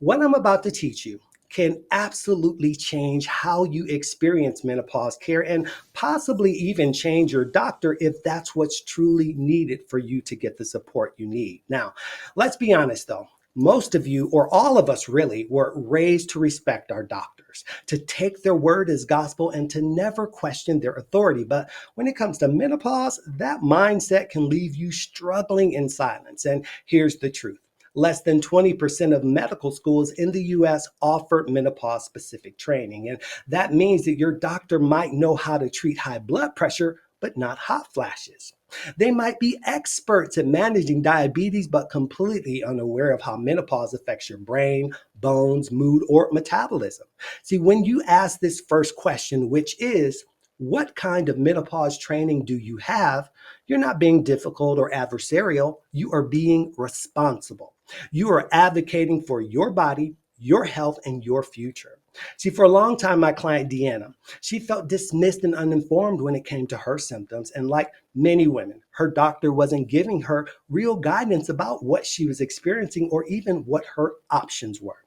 What I'm about to teach you can absolutely change how you experience menopause care and possibly even change your doctor if that's what's truly needed for you to get the support you need. Now, let's be honest though. Most of you, or all of us really, were raised to respect our doctors, to take their word as gospel, and to never question their authority. But when it comes to menopause, that mindset can leave you struggling in silence. And here's the truth. Less than 20% of medical schools in the US offer menopause specific training. And that means that your doctor might know how to treat high blood pressure, but not hot flashes. They might be experts at managing diabetes, but completely unaware of how menopause affects your brain, bones, mood, or metabolism. See, when you ask this first question, which is, what kind of menopause training do you have? You're not being difficult or adversarial. You are being responsible. You are advocating for your body, your health, and your future. See, for a long time, my client Deanna, she felt dismissed and uninformed when it came to her symptoms. And like many women, her doctor wasn't giving her real guidance about what she was experiencing or even what her options were.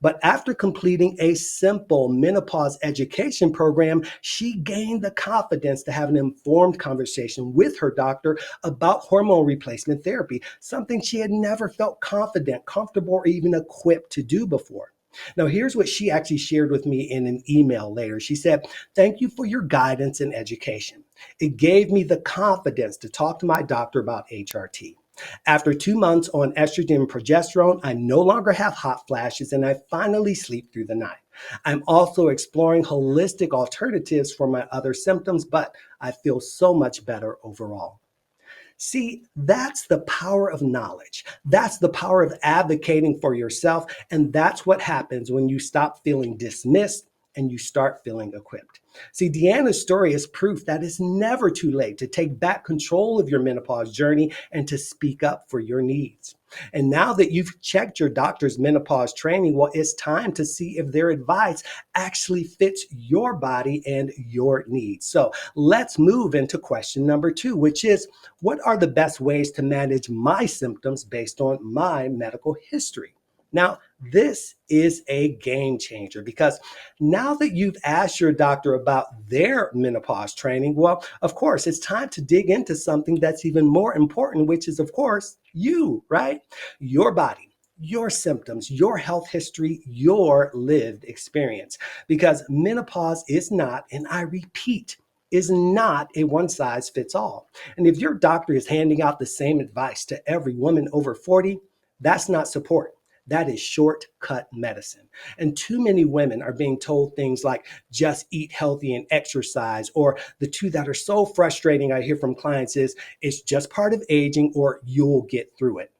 But after completing a simple menopause education program, she gained the confidence to have an informed conversation with her doctor about hormone replacement therapy, something she had never felt confident, comfortable, or even equipped to do before. Now, here's what she actually shared with me in an email later. She said, "Thank you for your guidance and education. It gave me the confidence to talk to my doctor about HRT. After 2 months on estrogen and progesterone, I no longer have hot flashes and I finally sleep through the night. I'm also exploring holistic alternatives for my other symptoms, but I feel so much better overall." See, that's the power of knowledge. That's the power of advocating for yourself. And that's what happens when you stop feeling dismissed and you start feeling equipped. See, Deanna's story is proof that it's never too late to take back control of your menopause journey and to speak up for your needs. And now that you've checked your doctor's menopause training, well, it's time to see if their advice actually fits your body and your needs. So let's move into question number 2, which is, what are the best ways to manage my symptoms based on my medical history? Now, this is a game changer because now that you've asked your doctor about their menopause training, well, of course, it's time to dig into something that's even more important, which is, of course, you, right? Your body, your symptoms, your health history, your lived experience. Because menopause is not, and I repeat, is not a one size fits all. And if your doctor is handing out the same advice to every woman over 40, that's not support. That is shortcut medicine. And too many women are being told things like just eat healthy and exercise, or the two that are so frustrating I hear from clients is it's just part of aging or you'll get through it.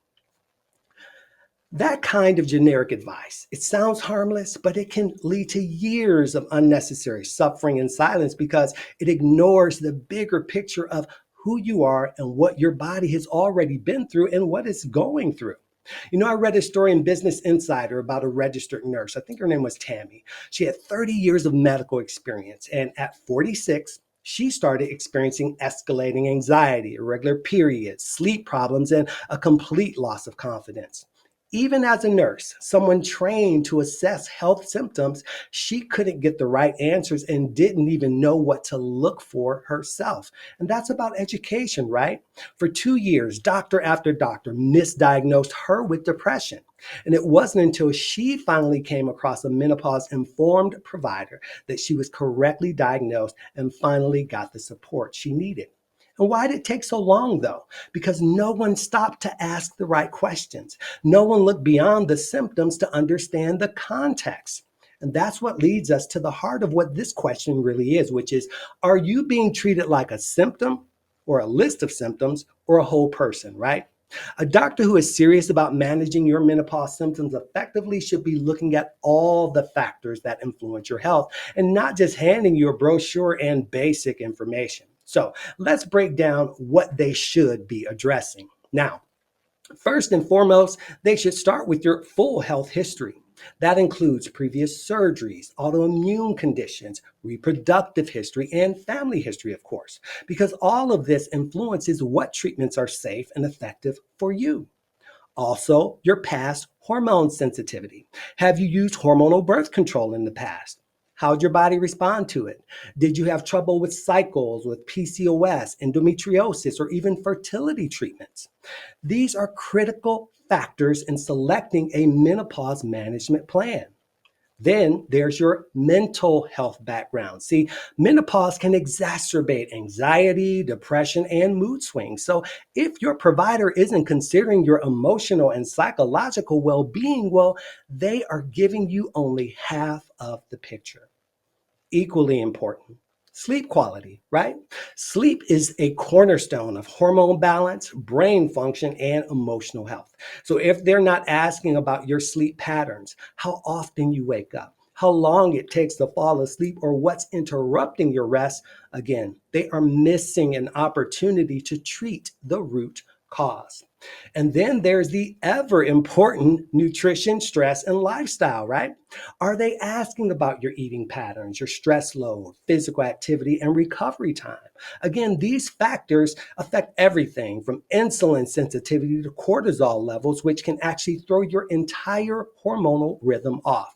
That kind of generic advice, it sounds harmless, but it can lead to years of unnecessary suffering and silence because it ignores the bigger picture of who you are and what your body has already been through and what it's going through. You know, I read a story in Business Insider about a registered nurse. I think her name was Tammy. She had 30 years of medical experience, and at 46, she started experiencing escalating anxiety, irregular periods, sleep problems, and a complete loss of confidence. Even as a nurse, someone trained to assess health symptoms, she couldn't get the right answers and didn't even know what to look for herself. And that's about education, right? For 2 years, doctor after doctor misdiagnosed her with depression. And it wasn't until she finally came across a menopause informed provider that she was correctly diagnosed and finally got the support she needed. And why did it take so long, though? Because no one stopped to ask the right questions. No one looked beyond the symptoms to understand the context. And that's what leads us to the heart of what this question really is, which is, are you being treated like a symptom or a list of symptoms or a whole person, right? A doctor who is serious about managing your menopause symptoms effectively should be looking at all the factors that influence your health and not just handing you a brochure and basic information. So let's break down what they should be addressing. Now, first and foremost, they should start with your full health history. That includes previous surgeries, autoimmune conditions, reproductive history, and family history, of course, because all of this influences what treatments are safe and effective for you. Also, your past hormone sensitivity. Have you used hormonal birth control in the past? How'd your body respond to it? Did you have trouble with cycles, with PCOS, endometriosis, or even fertility treatments? These are critical factors in selecting a menopause management plan. Then there's your mental health background. See, menopause can exacerbate anxiety, depression, and mood swings. So, if your provider isn't considering your emotional and psychological well being, well, they are giving you only half of the picture. Equally important, sleep quality, right? Sleep is a cornerstone of hormone balance, brain function, and emotional health. So if they're not asking about your sleep patterns, how often you wake up, how long it takes to fall asleep, or what's interrupting your rest, again, they are missing an opportunity to treat the root cause. And then there's the ever important nutrition, stress, and lifestyle, right? Are they asking about your eating patterns, your stress load, physical activity, and recovery time? Again, these factors affect everything from insulin sensitivity to cortisol levels, which can actually throw your entire hormonal rhythm off.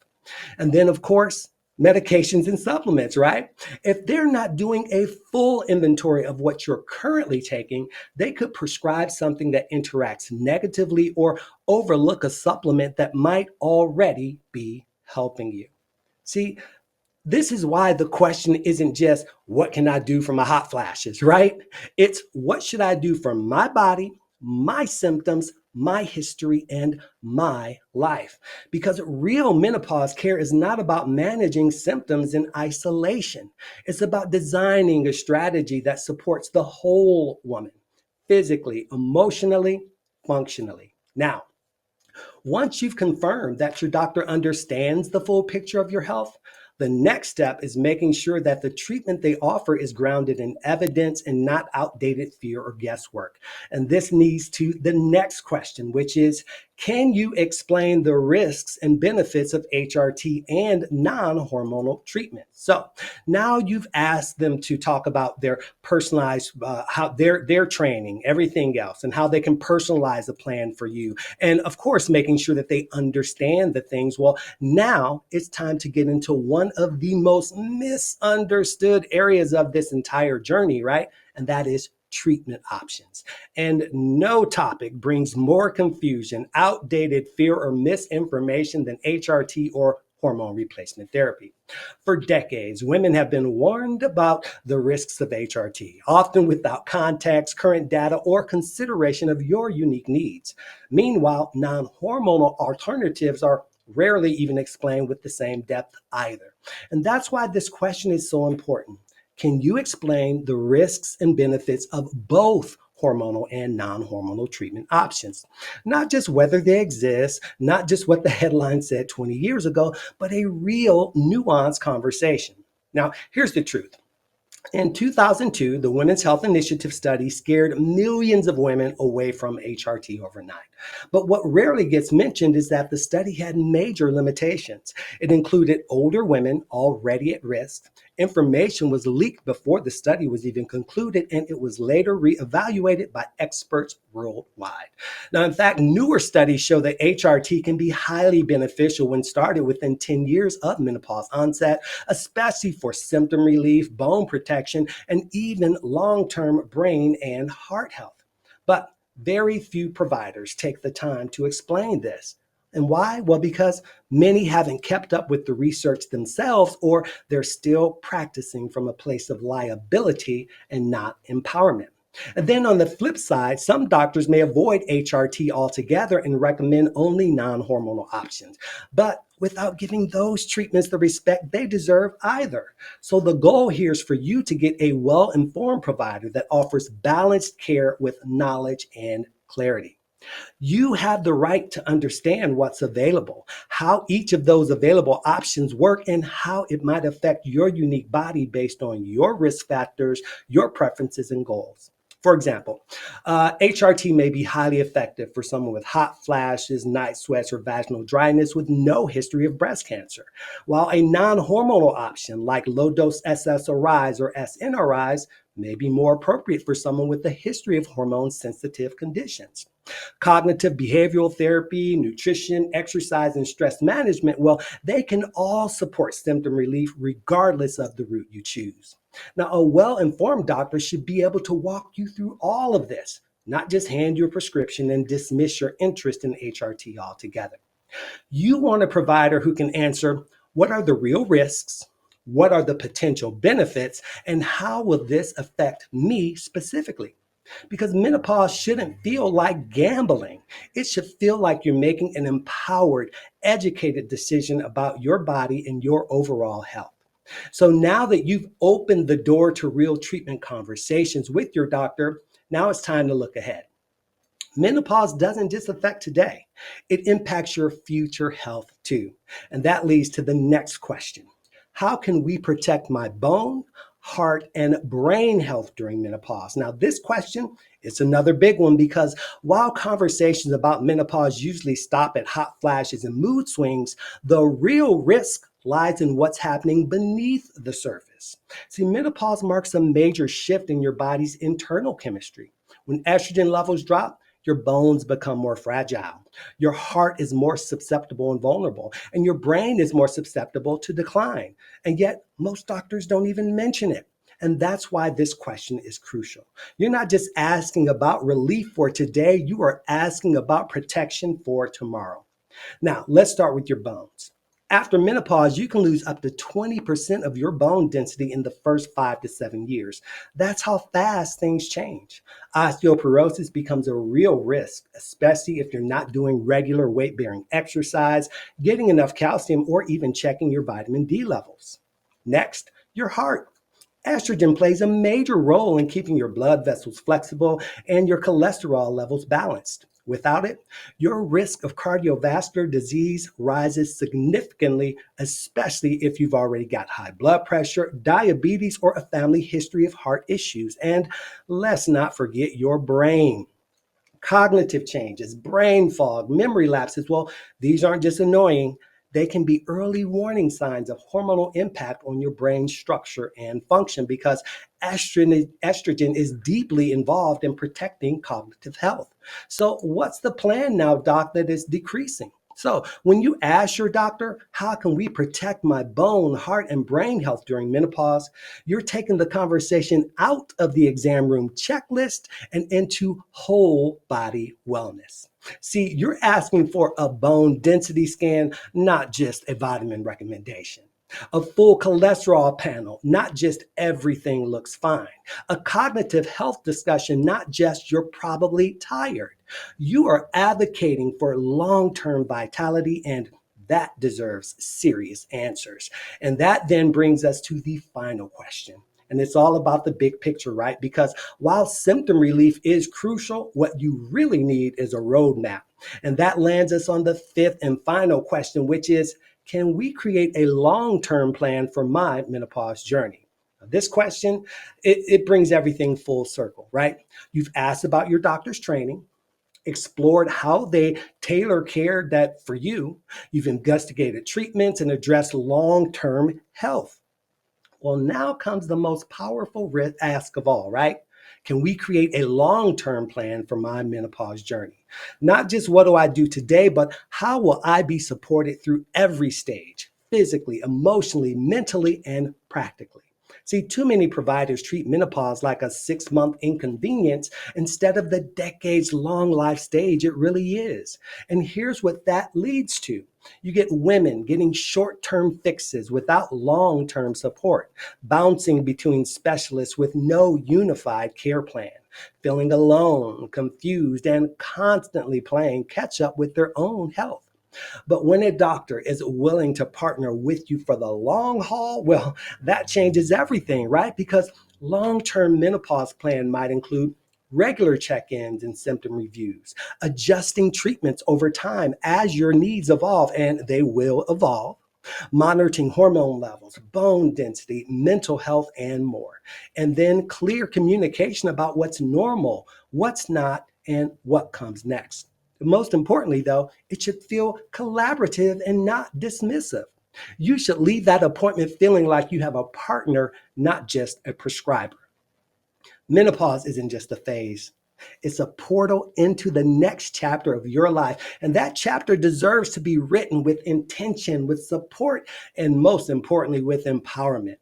And then, of course, medications and supplements, right? If they're not doing a full inventory of what you're currently taking, they could prescribe something that interacts negatively or overlook a supplement that might already be helping you. See, this is why the question isn't just what can I do for my hot flashes, right? It's what should I do for my body, my symptoms, my history, and my life. Because real menopause care is not about managing symptoms in isolation. It's about designing a strategy that supports the whole woman, physically, emotionally, functionally. Now, once you've confirmed that your doctor understands the full picture of your health, the next step is making sure that the treatment they offer is grounded in evidence and not outdated fear or guesswork. And this leads to the next question, which is, can you explain the risks and benefits of HRT and non-hormonal treatment? So now you've asked them to talk about their personalized, how their training, everything else, and how they can personalize a plan for you. And of course, making sure that they understand the things. Well, now it's time to get into one of the most misunderstood areas of this entire journey, right? And that is treatment options. And no topic brings more confusion, outdated fear, or misinformation than HRT or hormone replacement therapy. For decades, women have been warned about the risks of HRT, often without context, current data, or consideration of your unique needs. Meanwhile, non hormonal alternatives are rarely even explained with the same depth either. And that's why this question is so important. Can you explain the risks and benefits of both hormonal and non-hormonal treatment options? Not just whether they exist, not just what the headline said 20 years ago, but a real nuanced conversation. Now, here's the truth. In 2002, the Women's Health Initiative study scared millions of women away from HRT overnight. But what rarely gets mentioned is that the study had major limitations. It included older women already at risk. Information was leaked before the study was even concluded, and it was later reevaluated by experts worldwide. Now, in fact, newer studies show that HRT can be highly beneficial when started within 10 years of menopause onset, especially for symptom relief, bone protection, and even long-term brain and heart health. But very few providers take the time to explain this. And why? Well, because many haven't kept up with the research themselves, or they're still practicing from a place of liability and not empowerment. And then on the flip side, some doctors may avoid HRT altogether and recommend only non-hormonal options, but without giving those treatments the respect they deserve either. So the goal here is for you to get a well-informed provider that offers balanced care with knowledge and clarity. You have the right to understand what's available, how each of those available options work, and how it might affect your unique body based on your risk factors, your preferences, and goals. For example, HRT may be highly effective for someone with hot flashes, night sweats, or vaginal dryness with no history of breast cancer, while a non hormonal option like low dose SSRIs or SNRIs may be more appropriate for someone with a history of hormone sensitive conditions. Cognitive behavioral therapy, nutrition, exercise, and stress management, well, they can all support symptom relief regardless of the route you choose. Now, a well informed doctor should be able to walk you through all of this, not just hand you a prescription and dismiss your interest in HRT altogether. You want a provider who can answer, what are the real risks? What are the potential benefits? And how will this affect me specifically? Because menopause shouldn't feel like gambling. It should feel like you're making an empowered, educated decision about your body and your overall health. So now that you've opened the door to real treatment conversations with your doctor, now it's time to look ahead. Menopause doesn't just affect today, it impacts your future health too. And that leads to the next question. How can we protect my bone, heart, and brain health during menopause? Now, this question is another big one because while conversations about menopause usually stop at hot flashes and mood swings, the real risk lies in what's happening beneath the surface. See, menopause marks a major shift in your body's internal chemistry. When estrogen levels drop, your bones become more fragile. Your heart is more susceptible and vulnerable, and your brain is more susceptible to decline. And yet, most doctors don't even mention it. And that's why this question is crucial. You're not just asking about relief for today, you are asking about protection for tomorrow. Now, let's start with your bones. After menopause, you can lose up to 20% of your bone density in the first 5 to 7 years. That's how fast things change. Osteoporosis becomes a real risk, especially if you're not doing regular weight bearing exercise, getting enough calcium, or even checking your vitamin D levels. Next, your heart. Estrogen plays a major role in keeping your blood vessels flexible and your cholesterol levels balanced. Without it, your risk of cardiovascular disease rises significantly, especially if you've already got high blood pressure, diabetes, or a family history of heart issues. And let's not forget your brain. Cognitive changes, brain fog, memory lapses, well, these aren't just annoying. They can be early warning signs of hormonal impact on your brain structure and function because estrogen is deeply involved in protecting cognitive health. So, what's the plan now, doc, that is decreasing? So, when you ask your doctor, how can we protect my bone, heart, and brain health during menopause? You're taking the conversation out of the exam room checklist and into whole body wellness. See, you're asking for a bone density scan, not just a vitamin recommendation. A full cholesterol panel, not just everything looks fine. A cognitive health discussion, not just you're probably tired. You are advocating for long term vitality, and that deserves serious answers. And that then brings us to the final question. And it's all about the big picture, right? Because while symptom relief is crucial, what you really need is a roadmap. And that lands us on the fifth and final question, which is, can we create a long-term plan for my menopause journey? This question, it brings everything full circle, right? You've asked about your doctor's training, explored how they tailor care that for you. You've investigated treatments and addressed long-term health. Well, now comes the most powerful ask of all, right? Can we create a long term plan for my menopause journey? Not just what do I do today, but how will I be supported through every stage, physically, emotionally, mentally, and practically? See, too many providers treat menopause like a 6 month inconvenience instead of the decades long life stage it really is. And here's what that leads to. You get women getting short term fixes without long term support, bouncing between specialists with no unified care plan, feeling alone, confused, and constantly playing catch up with their own health. But when a doctor is willing to partner with you for the long haul, well, that changes everything, right? Because long-term menopause plan might include regular check-ins and symptom reviews, adjusting treatments over time as your needs evolve, and they will evolve, monitoring hormone levels, bone density, mental health, and more. And then clear communication about what's normal, what's not, and what comes next. Most importantly, though, it should feel collaborative and not dismissive. You should leave that appointment feeling like you have a partner, not just a prescriber. Menopause isn't just a phase. It's a portal into the next chapter of your life. And that chapter deserves to be written with intention, with support, and most importantly, with empowerment.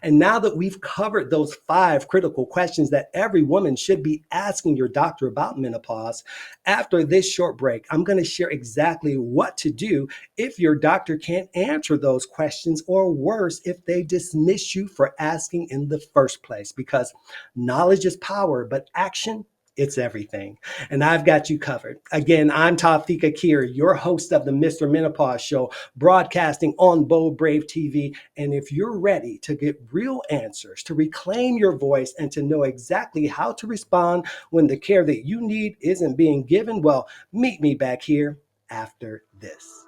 And now that we've covered those 5 critical questions that every woman should be asking your doctor about menopause, after this short break, I'm going to share exactly what to do if your doctor can't answer those questions, or worse, if they dismiss you for asking in the first place. Because knowledge is power, but action, it's everything. And I've got you covered. Again, I'm Tafika Kier, your host of the Mr. Menopause Show, broadcasting on Bold Brave TV. And if you're ready to get real answers, to reclaim your voice, and to know exactly how to respond when the care that you need isn't being given, well, meet me back here after this.